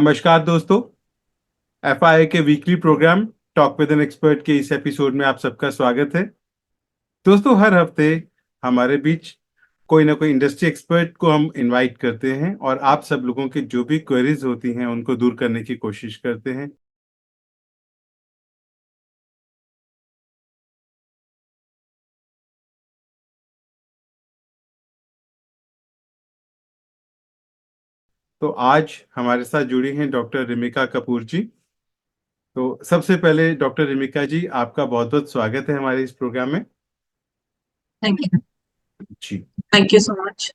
नमस्कार दोस्तों। एफआई के weekly programme talk with an expert के इस एपिसोड में आप सबका स्वागत है। दोस्तों, हर हफ्ते हमारे बीच कोई ना कोई इंडस्ट्री एक्सपर्ट को हम इनवाइट करते हैं और आप सब लोगों की जो भी क्वेरीज होती हैं उनको दूर करने की कोशिश करते हैं। तो आज हमारे साथ जुड़ी हैं डॉक्टर रिमिका कपूर जी। तो सबसे पहले डॉक्टर रिमिका जी, आपका बहुत बहुत स्वागत है हमारे इस प्रोग्राम में। Thank you. जी। Thank you so much.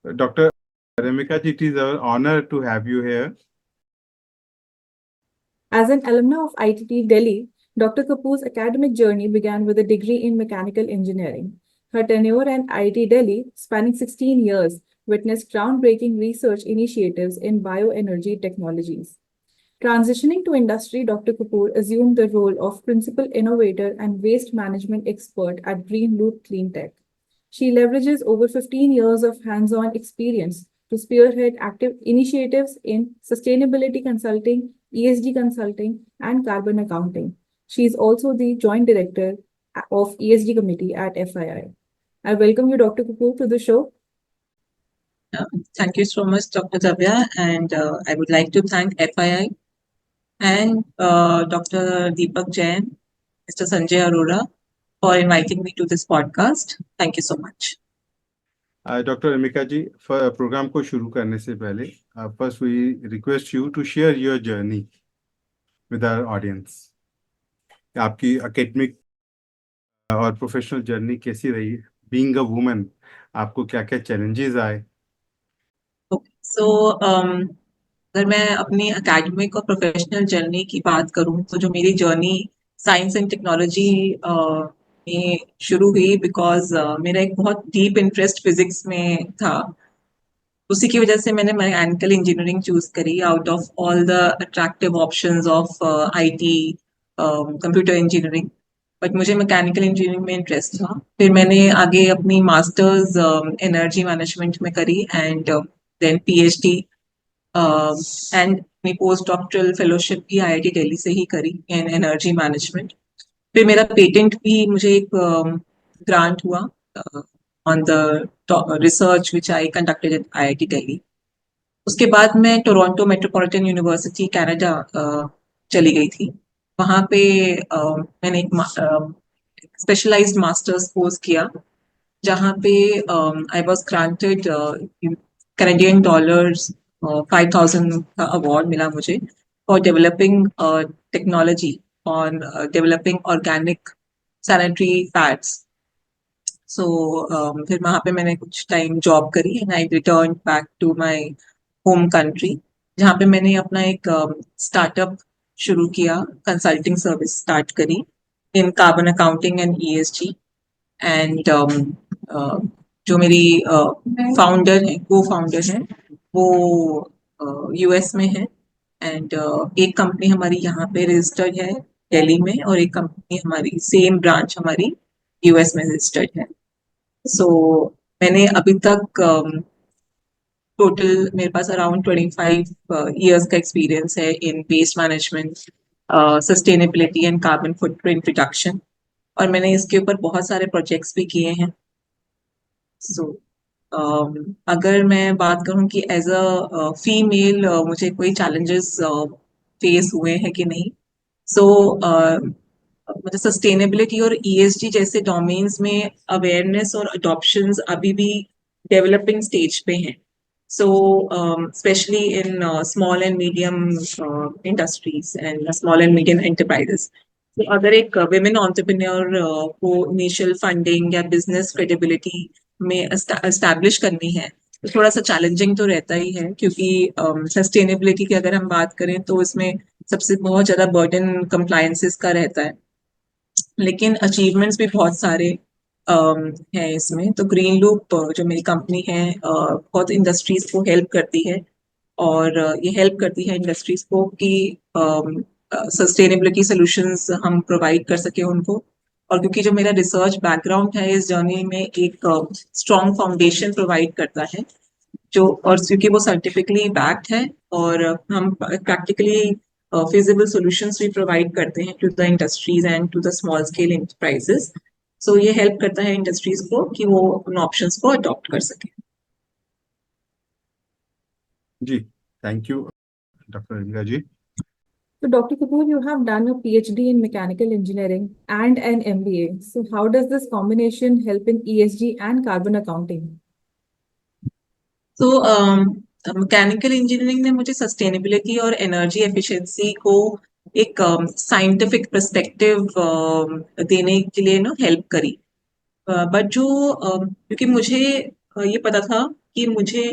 Dr. Ramika ji, it is our honor to have you here. As an alumna of ITT Delhi, Dr. Kapoor's academic journey began with a degree in mechanical engineering. Her tenure at IIT Delhi, spanning 16 years, witnessed groundbreaking research initiatives in bioenergy technologies. Transitioning to industry, Dr. Kapoor assumed the role of principal innovator and waste management expert at Green Loop Cleantech. She leverages over 15 years of hands-on experience to spearhead active initiatives in sustainability consulting, ESG consulting, and carbon accounting. She is also the joint director of ESG committee at FII. I welcome you, Dr. Kapoor, to the show. Thank you so much, Dr. Zavia, and I would like to thank FII and Dr. Deepak Jain, Mr. Sanjay Arora for inviting me to this podcast. Thank you so much. Doctor Ramika ji, programme को शुरू करने से पहले first we request you to share your journey with our audience. आपकी academic और professional journey कैसी रही? Being a woman, आपको क्या क्या चैलेंजेस आए? सो अगर मैं अपनी एकेडमिक और प्रोफेशनल जर्नी की बात करूं तो जो मेरी जर्नी साइंस एंड टेक्नोलॉजी में शुरू हुई बिकॉज मेरा एक बहुत डीप इंटरेस्ट फिजिक्स में था। उसी की वजह से मैंने मैकेनिकल इंजीनियरिंग चूज करी out of all the attractive options of IT computer engineering. But मुझे मैकेनिकल इंजीनियरिंग में इंटरेस्ट था। फिर मैंने आगे अपनी मास्टर्स एनर्जी मैनेजमेंट में करी एंड देन पीएचडी एंड अपनी पोस्ट डॉक्टरल फेलोशिप भी आईआईटी दिल्ली से ही करी इन एनर्जी मैनेजमेंट। फिर मेरा पेटेंट भी मुझे एक ग्रांट हुआ on the research which I conducted at IIT Delhi. उसके बाद मैं टोरंटो मेट्रोपॉलिटन यूनिवर्सिटी कनाडा चली गई थी। वहाँ पे मैंने एक स्पेशलाइज्ड मास्टर्स कोर्स किया जहाँ पे I was granted Canadian dollars 5,000 का अवार्ड मिला मुझे for developing technology on developing organic sanitary pads. So फिर वहाँ पे मैंने कुछ टाइम जॉब करी and I return back to my home country जहाँ पे मैंने अपना एक स्टार्टअप शुरू किया, कंसल्टिंग सर्विस स्टार्ट करी in carbon accounting and ESG. And जो मेरी फाउंडर है, को फाउंडर है, वो यूएस में है एंड एक कंपनी हमारी यहाँ पे रजिस्टर्ड है दिल्ली में और एक कंपनी हमारी सेम ब्रांच हमारी यूएस में रजिस्टर्ड है। सो मैंने अभी तक टोटल मेरे पास अराउंड 25 years का एक्सपीरियंस है in waste management, sustainability and carbon footprint reduction, और मैंने इसके ऊपर बहुत सारे प्रोजेक्ट्स भी किए हैं। सो अगर मैं बात करूं कि एज अ फीमेल मुझे कोई चैलेंजेस फेस हुए हैं कि नहीं, सो मतलब सस्टेनेबिलिटी और ईएसजी जैसे डोमेन्स में अवेयरनेस और अडॉप्शंस अभी भी डेवलपिंग स्टेज पे हैं। So, especially in small and medium industries and small and medium enterprises. So, अगर एक women entrepreneur को initial funding या business credibility में establish करनी है तो थोड़ा सा challenging तो रहता ही है, क्योंकि sustainability की अगर हम बात करें तो इसमें सबसे बहुत ज़्यादा burden compliances का रहता है, लेकिन achievements भी बहुत सारे है इसमें। तो ग्रीन लूप जो मेरी कंपनी है बहुत इंडस्ट्रीज को हेल्प करती है, और ये हेल्प करती है इंडस्ट्रीज को कि सस्टेनेबिलिटी सॉल्यूशंस हम प्रोवाइड कर सके उनको। और क्योंकि जो मेरा रिसर्च बैकग्राउंड है इस जर्नी में एक स्ट्रॉन्ग फाउंडेशन प्रोवाइड करता है, जो और क्योंकि वो सर्टिफिकली बैक्ड है, और हम प्रैक्टिकली feasible solutions भी प्रोवाइड करते हैं to the industries and to the small scale enterprises. So ये हेल्प करता है इंडस्ट्रीज को कि वो उन ऑप्शंस को अडॉप्ट कर सके। जी, thank you doctor Rimika ji. So, Dr. Kapoor, you have done a PhD in mechanical engineering and an MBA. So, how does this combination help in ESG and carbon accounting? तो mechanical engineering ने मुझे sustainability और energy efficiency को एक scientific perspective देने के लिए ना हेल्प करी। बट जो क्योंकि मुझे ये पता था कि मुझे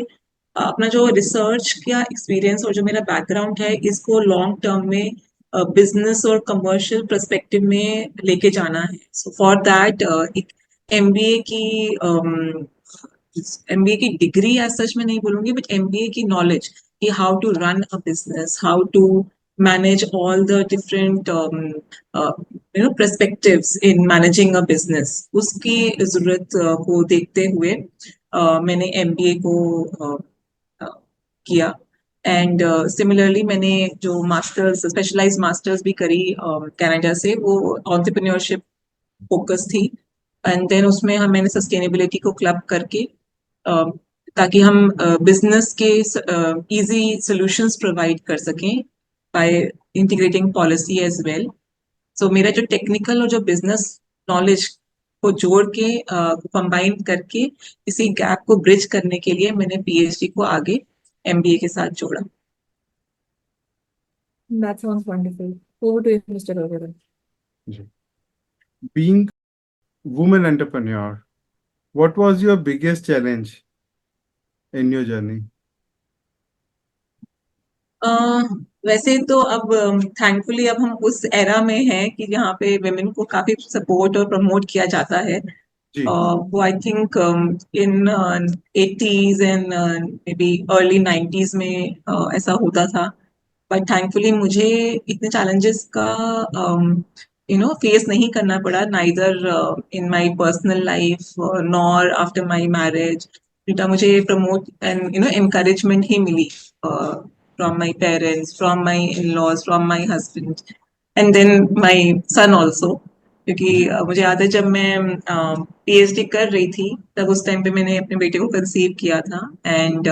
अपना जो रिसर्च का एक्सपीरियंस और जो मेरा बैकग्राउंड है इसको लॉन्ग टर्म में बिजनेस और कमर्शियल पर्सपेक्टिव में लेके जाना है। सो फॉर दैट एक एमबीए की एमबीए की डिग्री एज सच मैं नहीं बोलूंगी, बट एमबीए की नॉलेज कि how to run a business, how to manage all the different perspectives in managing a business, उसकी जरूरत को देखते हुए मैंने एमबीए को किया। एंड सिमिलरली मैंने जो मास्टर्स स्पेशलाइज्ड मास्टर्स भी करी कनाडा से, वो एंटरप्रेन्योरशिप फोकस थी। एंड देन उसमें हम मैंने सस्टेनेबिलिटी को क्लब करके ताकि हम बिजनेस के इजी सॉल्यूशंस प्रोवाइड कर सकें by integrating policy as well. So मेरा जो टेक्निकल और जो बिजनेस नॉलेज को जोड़ के कंबाइन करके इसी गैप को ब्रिज करने के लिए मैंने पीएचडी को आगे एमबीए के साथ जोड़ा। That sounds wonderful. Over to you, Mr. Raghavan. Ji, being woman entrepreneur, what was your biggest challenge in your journey? वैसे तो अब थैंकफुली अब हम उस एरा में हैं कि जहाँ पे women को काफी सपोर्ट और प्रमोट किया जाता है। जी, वो I think in 80s and may be early 90s में ऐसा होता था। बट थैंकफुली मुझे इतने चैलेंजेस का फेस नहीं करना पड़ा, neither in my personal life nor after my marriage. उल्टा मुझे प्रमोट एंड एनकरेजमेंट ही मिली from my parents, from my in-laws, from my husband, and then my son also. क्योंकि मुझे याद है जब मैं पीएचडी कर रही थी तब उस टाइम पे मैंने अपने बेटे को कंसीव किया था, and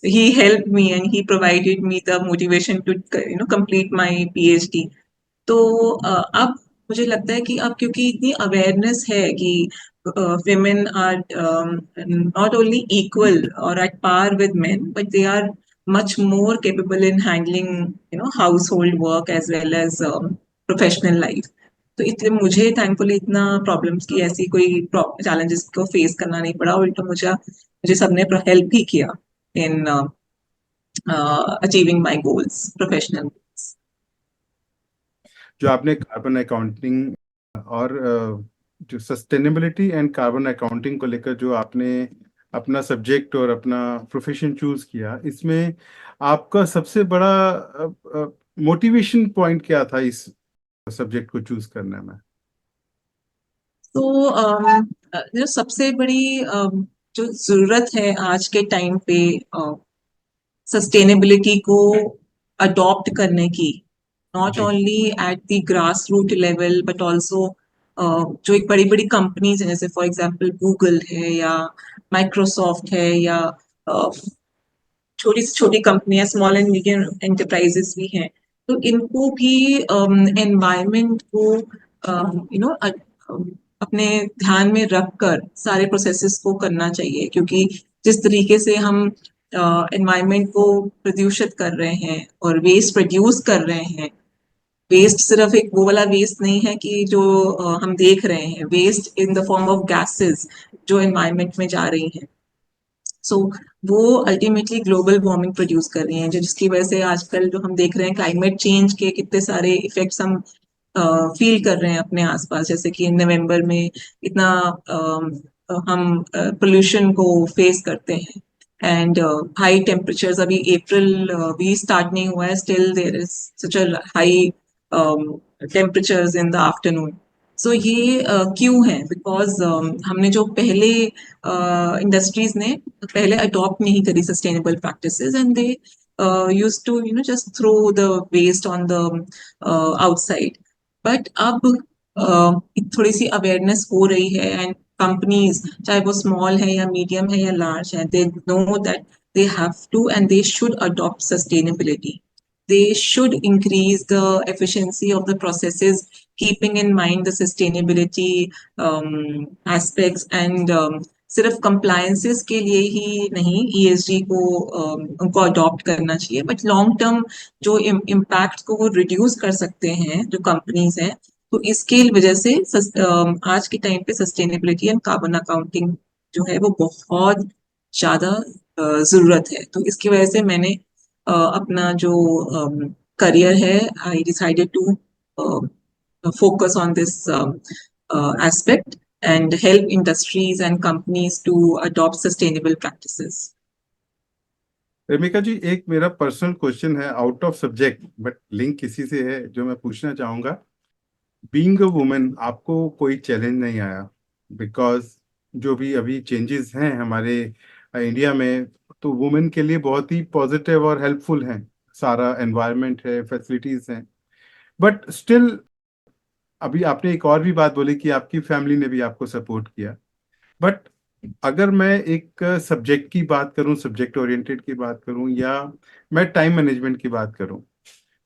he helped me and he provided me the motivation to complete my PhD। तो अब मुझे लगता है कि अब क्योंकि इतनी अवेयरनेस है कि women are not only equal or at par with men, but they are much more capable in handling household work as well as professional life। तो इसलिए मुझे थैंकफुली इतना प्रॉब्लम्स की ऐसी कोई चैलेंजेस को फेस करना नहीं पड़ा, उल्टा मुझे सबने हेल्प भी किया in achieving my goals, professional goals। जो आपने कार्बन अकाउंटिंग और जो सस्टेनेबिलिटी एंड कार्बन अकाउंटिंग को लेकर जो आपने अपना सब्जेक्ट और अपना प्रोफेशन चूज किया, इसमें आपका सबसे बड़ा मोटिवेशन पॉइंट क्या था इस सब्जेक्ट को चूज करने में? तो जो सबसे बड़ी जो जरूरत है आज के टाइम पे सस्टेनेबिलिटी को अडॉप्ट करने की, नॉट जी, only at the grass root level but also जो एक बड़ी बड़ी कंपनीज हैं, जैसे फॉर एग्जांपल गूगल है या माइक्रोसॉफ्ट है या छोटी से छोटी कंपनियां, स्मॉल एंड मीडियम एंटरप्राइजेस भी हैं। तो इनको भी एनवायरनमेंट को अपने ध्यान में रखकर सारे प्रोसेसेस को करना चाहिए, क्योंकि जिस तरीके से हम एनवायरनमेंट को प्रदूषित कर रहे हैं और वेस्ट प्रोड्यूस कर रहे हैं, वेस्ट सिर्फ एक वो वाला वेस्ट नहीं है कि जो हम देख रहे हैं, waste in the form of gases जो एनवायरनमेंट में जा रही हैं। सो वो अल्टीमेटली ग्लोबल वार्मिंग प्रोड्यूस कर रही हैं, जो जिसकी वजह से आजकल जो हम देख रहे हैं क्लाइमेट चेंज के कितने सारे इफेक्ट्स हम फील कर रहे हैं अपने आसपास, जैसे कि नवंबर में इतना हम पोल्यूशन को फेस करते हैं एंड हाई टेम्परेचर्स। अभी अप्रैल भी स्टार्ट नहीं हुआ है, still there is such a high temperatures in the afternoon. So ये क्यों है? बिकॉज हमने जो पहले इंडस्ट्रीज ने पहले अडॉप्ट नहीं करी sustainable practices, and they used to just throw the waste on the outside. But अब थोड़ी सी अवेयरनेस हो रही है, एंड कंपनीज चाहे वो स्मॉल है या मीडियम है या लार्ज है, they know that they have to and they should adopt sustainability. They should increase the efficiency of the processes, keeping in mind the sustainability aspects, and सिर्फ compliances के लिए ही नहीं ESG को उनको अडॉप्ट करना चाहिए, बट लॉन्ग टर्म जो impact को वो रिड्यूस कर सकते हैं जो कंपनीज हैं, तो इसके वजह से आज के टाइम पे सस्टेनेबिलिटी एंड कार्बन अकाउंटिंग जो है वो बहुत ज्यादा जरूरत है। तो इसकी वजह से मैंने अपना जो करियर है, I decided to focus on this aspect and help industries and companies to adopt sustainable practices. Remika जी, एक मेरा पर्सनल क्वेश्चन है, out of subject but link किसी से है, जो मैं पूछना चाहूंगा। बीइंग अ वुमेन, आपको कोई चैलेंज नहीं आया? बिकॉज जो भी अभी चेंजेस हैं हमारे इंडिया में, तो वुमेन के लिए बहुत ही पॉजिटिव और हेल्पफुल हैं, सारा एनवायरनमेंट है, फैसिलिटीज हैं, बट स्टिल अभी आपने एक और भी बात बोली कि आपकी फैमिली ने भी आपको सपोर्ट किया। बट अगर मैं एक सब्जेक्ट की बात करूं, सब्जेक्ट ओरिएंटेड की बात करूं, या मैं टाइम मैनेजमेंट की बात करूं,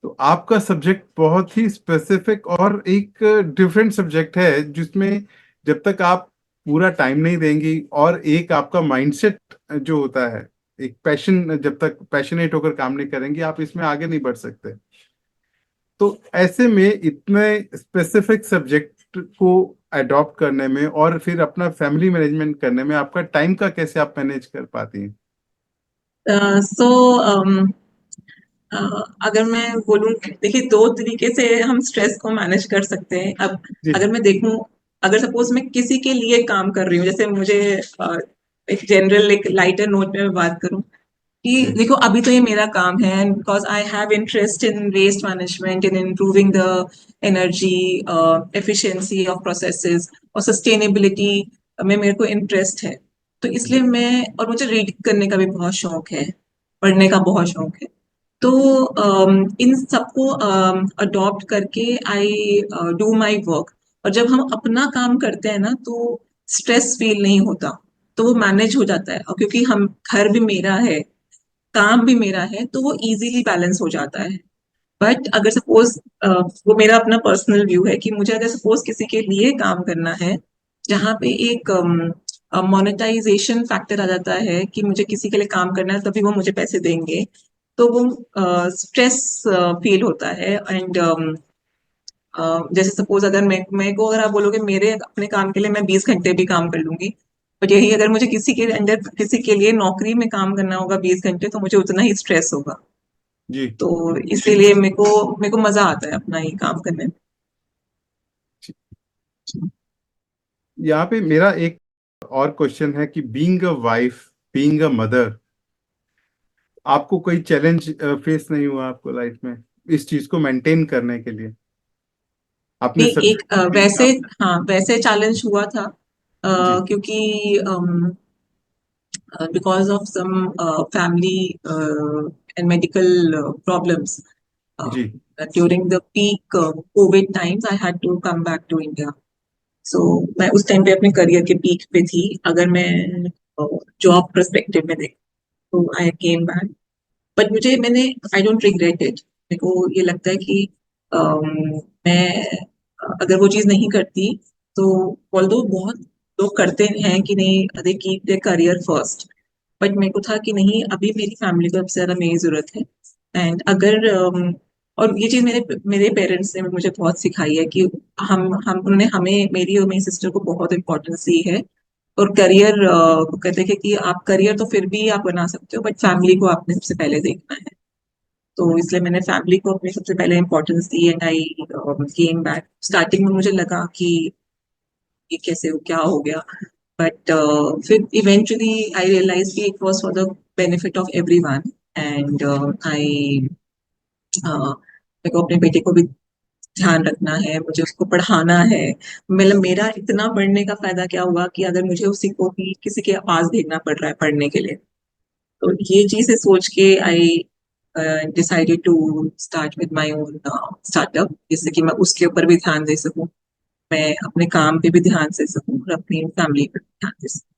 तो आपका सब्जेक्ट बहुत ही स्पेसिफिक और एक डिफरेंट सब्जेक्ट है, जिसमें जब तक आप पूरा टाइम नहीं देंगी और एक आपका माइंडसेट जो होता है, एक पैशन, जब तक पैशनेट होकर काम नहीं करेंगे, आप इसमें आगे नहीं बढ़ सकते। तो ऐसे में इतने स्पेसिफिक सब्जेक्ट को अडॉप्ट करने में और फिर अपना फैमिली मैनेजमेंट करने में आपका टाइम का कैसे आप मैनेज कर पाती हैं? अगर मैं बोलूं, देखिए दो तरीके से हम स्ट्रेस को मैनेज कर सकते हैं। अब जी अगर मैं देखूं, अगर सपोज मैं किसी के लिए काम कर रही हूँ, जैसे मुझे एक जनरल एक लाइटर नोट में मैं बात करूं कि जी देखो अभी तो ये मेरा काम है, and because I have interest in waste management, in improving the energy efficiency of processes और सस्टेनेबिलिटी में मेरे को इंटरेस्ट है। तो इसलिए मैं, और मुझे रीड करने का भी बहुत शौक है, पढ़ने का बहुत शौक है। तो इन सबको अडॉप्ट करके आई डू माई वर्क। और जब हम अपना काम करते हैं ना, तो स्ट्रेस फील नहीं होता, तो वो मैनेज हो जाता है। और क्योंकि हम घर भी मेरा है, काम भी मेरा है, तो वो इजीली बैलेंस हो जाता है। बट अगर सपोज वो मेरा अपना पर्सनल व्यू है कि मुझे अगर सपोज किसी के लिए काम करना है, जहाँ पे एक मोनेटाइजेशन फैक्टर आ जाता है कि मुझे किसी के लिए काम करना है तभी वो मुझे पैसे देंगे, तो वो स्ट्रेस फील होता है। एंड जैसे सपोज अगर मैं को अगर आप बोलोगे मेरे अपने काम के लिए मैं 20 घंटे भी काम कर लूंगी, बट यही अगर मुझे किसी के अंदर किसी के लिए नौकरी में काम करना होगा 20 घंटे, तो मुझे उतना ही स्ट्रेस होगा। जी तो इसीलिए मेरे को मजा आता है अपना ये काम करने में। यहाँ पे मेरा एक और क्वेश्चन है कि being a wife, being a mother, आपको कोई चैलेंज फेस नहीं हुआ आपको लाइफ में इस चीज को मेंटेन करने के लिए? आपने एक सब्जेक्ट वैसे, हाँ वैसे चैलेंज हुआ था, जी क्योंकि because of some family and medical problems. Uh, ji During the peak COVID times, I had to come back to India. So मैं उस टाइम पे अपने करियर के पीक पे थी। अगर मैं जॉब पर्सपेक्टिव में देख, तो आई केम बैक। बट मैंने आई डोंट रिग्रेट इट। मेरे को ये लगता है कि मैं अगर वो चीज नहीं करती, तो ऑल्दो बहुत लोग करते हैं कि नहीं, they keep their career first, but मेरे को था कि नहीं, अभी मेरी फैमिली को सबसे ज्यादा मेरी जरूरत है। एंड अगर और ये चीज मेरे मेरे पेरेंट्स ने मुझे बहुत सिखाई है कि हम उन्होंने हमें, मेरी और मेरी सिस्टर को बहुत इम्पोर्टेंस दी है। और करियर कहते हैं कि आप करियर तो फिर भी आप बना सकते हो, बट फैमिली को आपने सबसे पहले देखना है। तो इसलिए मैंने फैमिली को अपनी सबसे पहले importance the and I came back. Starting में मुझे लगा कि ये कैसे क्या हो गया, बट फिर इवेंचुअली आई रियलाइज कि it was for the benefit of everyone and I मेरे को अपने बेटे को भी ध्यान रखना है, मुझे उसको पढ़ाना है। मतलब मेरा इतना पढ़ने का फायदा क्या हुआ कि अगर मुझे उसी को भी किसी के पास भेजना पड़ रहा है पढ़ने के लिए, तो ये चीजें सोच के I decided to start with my own startup, जिससे कि मैं उसके ऊपर भी ध्यान दे सकूं, मैं अपने काम पे भी ध्यान दे सकूं और अपनी फैमिली पे भी ध्यान दे सकूं।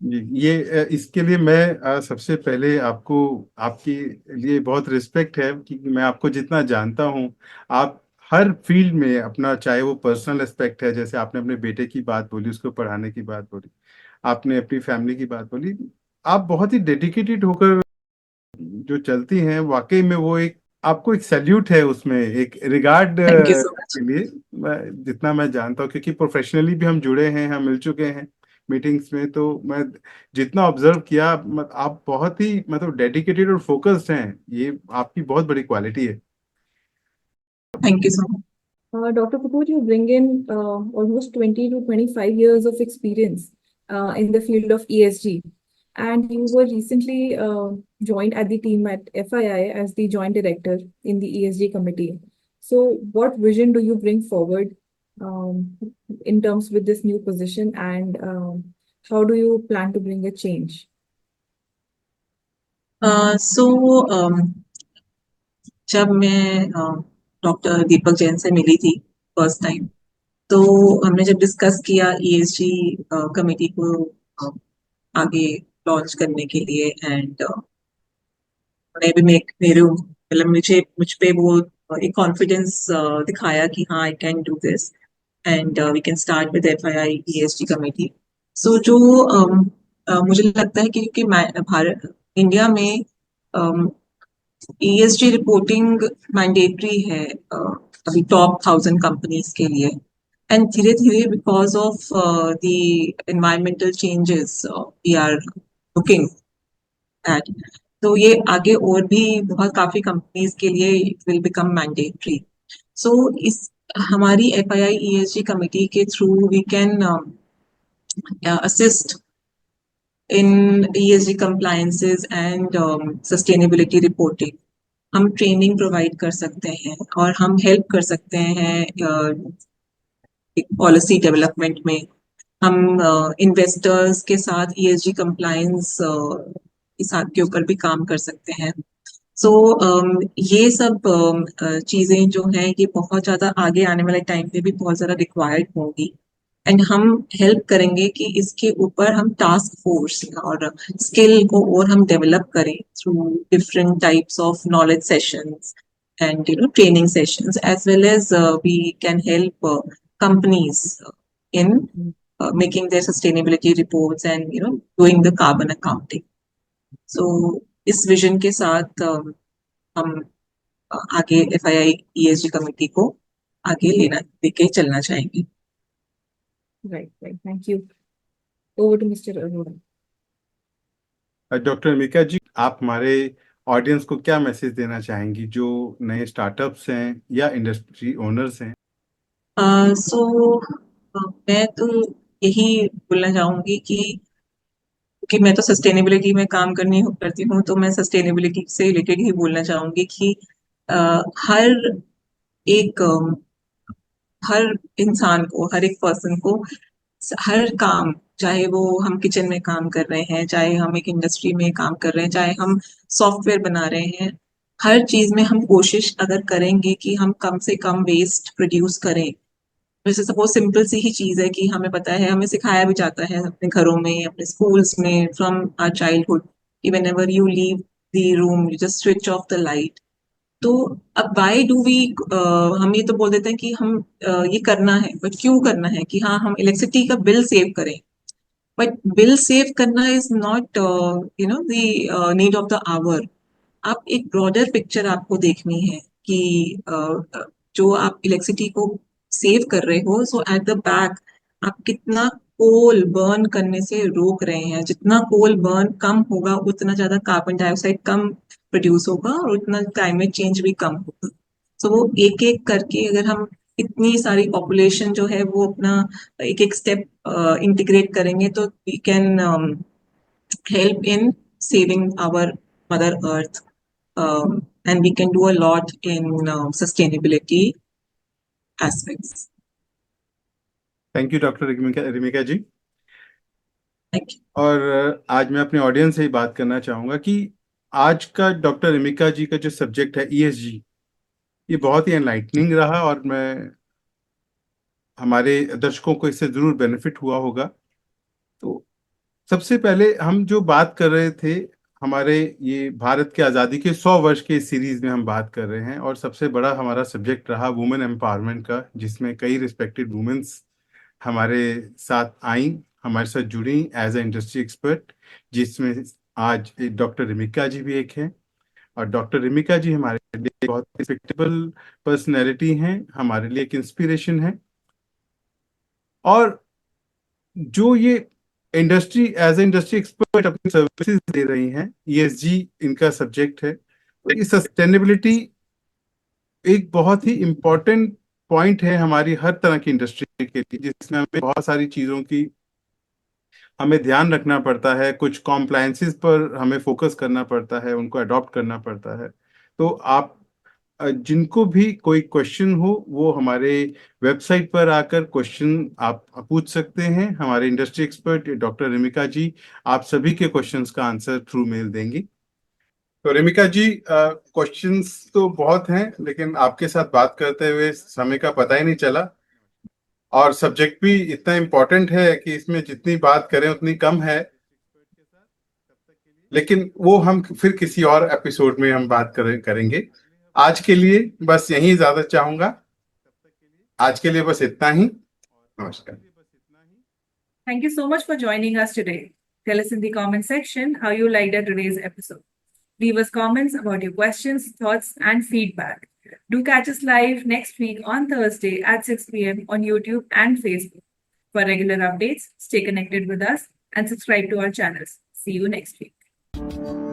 ये इसके लिए मैं सबसे पहले आपको आपके लिए बहुत रिस्पेक्ट है कि मैं आपको जितना जानता हूँ, आप हर फील्ड में अपना, चाहे वो पर्सनल एस्पेक्ट है, जैसे आपने अपने बेटे की बात बोली, उसको पढ़ाने की बात बोली, आपने अपनी फैमिली की बात बोली, आप बहुत ही डेडिकेटेड होकर जो चलती हैं, वाकई में वो एक आपको एक सैल्यूट है उसमें, एक regard thank you so much. के लिए। जितना मैं जानता हूँ, क्योंकि प्रोफेशनली भी हम जुड़े हैं, हम मिल चुके हैं मीटिंग्स में, तो मैं जितना ऑब्जर्व किया, आप बहुत ही मतलब डेडिकेटेड और फोकस्ड हैं, ये आपकी बहुत बड़ी क्वालिटी है। Thank you so much. Dr. Kapoor, you bring in almost 20 to 25 years of experience in the field of ESG. And you were recently joined at the team at FII as the joint director in the ESG committee. So, what vision do you bring forward um, in terms with this new position, and how do you plan to bring a change? जब मैं doctor दीपक जैन से मिली थी first time, तो हमने जब discuss किया ESG committee को अ, आगे लॉन्च करने के लिए, एंड उन्हें भी मेरे मतलब मुझ पे वो एक कॉन्फिडेंस दिखाया कि हाँ I can do this and we can start with FII ESG committee. So जो मुझे लगता है कि क्योंकि भारत इंडिया में ईएसजी रिपोर्टिंग मैंडेटरी है अभी टॉप 1000 कंपनीज के लिए, एंड धीरे धीरे because of the environmental changes we are looking at, तो ये आगे और भी बहुत काफी कंपनीज के लिए it will become mandatory. So इस हमारी एफआईआई ईएसजी कमेटी के through we can assist in ESG compliances and sustainability reporting। हम ट्रेनिंग प्रोवाइड कर सकते हैं और हम हेल्प कर सकते हैं पॉलिसी डेवलपमेंट में। हम इन्वेस्टर्स के साथ ESG कंप्लायंस के ऊपर भी काम कर सकते हैं। सो ये सब चीजें जो हैं ये बहुत ज्यादा आगे आने वाले टाइम पे भी बहुत ज्यादा रिक्वायर्ड होंगी, एंड हम हेल्प करेंगे कि इसके ऊपर हम टास्क फोर्स और स्किल को और हम डेवलप करें through different types of knowledge sessions and training sessions, as well as we can help companies in making their sustainability reports and doing the carbon accounting। so इस vision के साथ हम आगे एफआईआई ईएसजी कमेटी को आगे लेके चलना चाहेंगे। Right, right. Thank you. Over to Mr. Arora. Doctor Amika ji, आप हमारे ऑडियंस को क्या मैसेज देना चाहेंगी, जो नए स्टार्टअप्स हैं या इंडस्ट्री ओनर्स हैं? मैं तो यही बोलना चाहूंगी कि मैं तो सस्टेनेबिलिटी में काम करती हूँ, तो मैं सस्टेनेबिलिटी से रिलेटेड ही बोलना चाहूंगी कि हर एक हर इंसान को, हर एक पर्सन को, हर काम, चाहे वो हम किचन में काम कर रहे हैं, चाहे हम एक इंडस्ट्री में काम कर रहे हैं, चाहे हम सॉफ्टवेयर बना रहे हैं, हर चीज में हम कोशिश अगर करेंगे कि हम कम से कम वेस्ट प्रोड्यूस करें। वैसे सपोज सिंपल सी ही चीज है कि हमें पता है, हमें सिखाया भी जाता है अपने घरों में, अपने स्कूल्स में, फ्रॉम आवर चाइल्डहुड कि whenever you leave the room you just switch off the light. तो अब वाई डू वी, हम ये तो बोल देते हैं कि हम ये करना है, बट क्यों करना है कि हाँ हम इलेक्ट्रिसिटी का बिल सेव करें, बट बिल सेव करना is not the need of the hour. आप एक ब्रॉडर पिक्चर आपको देखनी है कि जो आप इलेक्ट्रिसिटी को सेव कर रहे हो, सो एट द बैक आप कितना कोल बर्न करने से रोक रहे हैं। जितना कोल बर्न कम होगा उतना ज्यादा कार्बन डाइऑक्साइड कम प्रोड्यूस होगा और उतना क्लाइमेट चेंज भी कम होगा। तो वो एक एक करके अगर हम इतनी सारी पॉपुलेशन जो है वो अपना एक एक स्टेप इंटीग्रेट करेंगे तो we can help in saving our Mother Earth, and we can do a lot in sustainability aspects. Thank you doctor Rimika ji. Thank you. और आज मैं अपने ऑडियंस से ही बात करना चाहूँगा कि आज का डॉक्टर रिमिका जी का जो सब्जेक्ट है ESG, ये बहुत ही एनलाइटनिंग रहा और मैं हमारे दर्शकों को इससे ज़रूर बेनिफिट हुआ होगा। तो सबसे पहले हम जो बात कर रहे थे, हमारे ये भारत के आज़ादी के 100 वर्ष के सीरीज में हम बात कर रहे हैं और सबसे बड़ा हमारा सब्जेक्ट रहा वुमेन एम्पावरमेंट का, जिसमें कई रिस्पेक्टेड वुमेन्स हमारे साथ आई, हमारे साथ जुड़ी एज ए इंडस्ट्री एक्सपर्ट, जिसमें आज डॉक्टर रिमिका जी भी एक हैं। और डॉक्टर रिमिका जी हमारे लिए बहुत रिस्पेक्टेबल पर्सनैलिटी हैं, हमारे लिए एक इंस्पिरेशन है। और जो ये industry as a industry expert अपनी सर्विसेज दे रही हैं, ESG इनका सब्जेक्ट है। तो ये सस्टेनेबिलिटी एक बहुत ही इम्पोर्टेंट पॉइंट है हमारी हर तरह की इंडस्ट्री के लिए, जिसमें हमें बहुत सारी चीज़ों की हमें ध्यान रखना पड़ता है, कुछ कॉम्प्लायंसेस पर हमें फोकस करना पड़ता है, उनको अडॉप्ट करना पड़ता है। तो आप जिनको भी कोई क्वेश्चन हो वो हमारे वेबसाइट पर आकर क्वेश्चन आप पूछ सकते हैं। हमारे इंडस्ट्री एक्सपर्ट डॉक्टर रिमिका जी आप सभी के क्वेश्चंस का आंसर थ्रू मेल देंगी। तो रिमिका जी, क्वेश्चंस तो बहुत हैं, लेकिन आपके साथ बात करते हुए समय का पता ही नहीं चला और सब्जेक्ट भी इतना इम्पोर्टेंट है कि इसमें जितनी बात करें उतनी कम है, लेकिन वो हम फिर किसी और एपिसोड में हम बात करेंगे। आज के लिए बस यही इजाजत चाहूंगा। आज के लिए बस इतना ही। नमस्कार। Thank you so much for joining us today. Tell us in the comment section how you liked today's episode. Leave us comments about your questions, thoughts, and feedback. Do catch us live next week on Thursday at 6 p.m. on YouTube and Facebook. For regular updates, stay connected with us and subscribe to our channels. See you next week.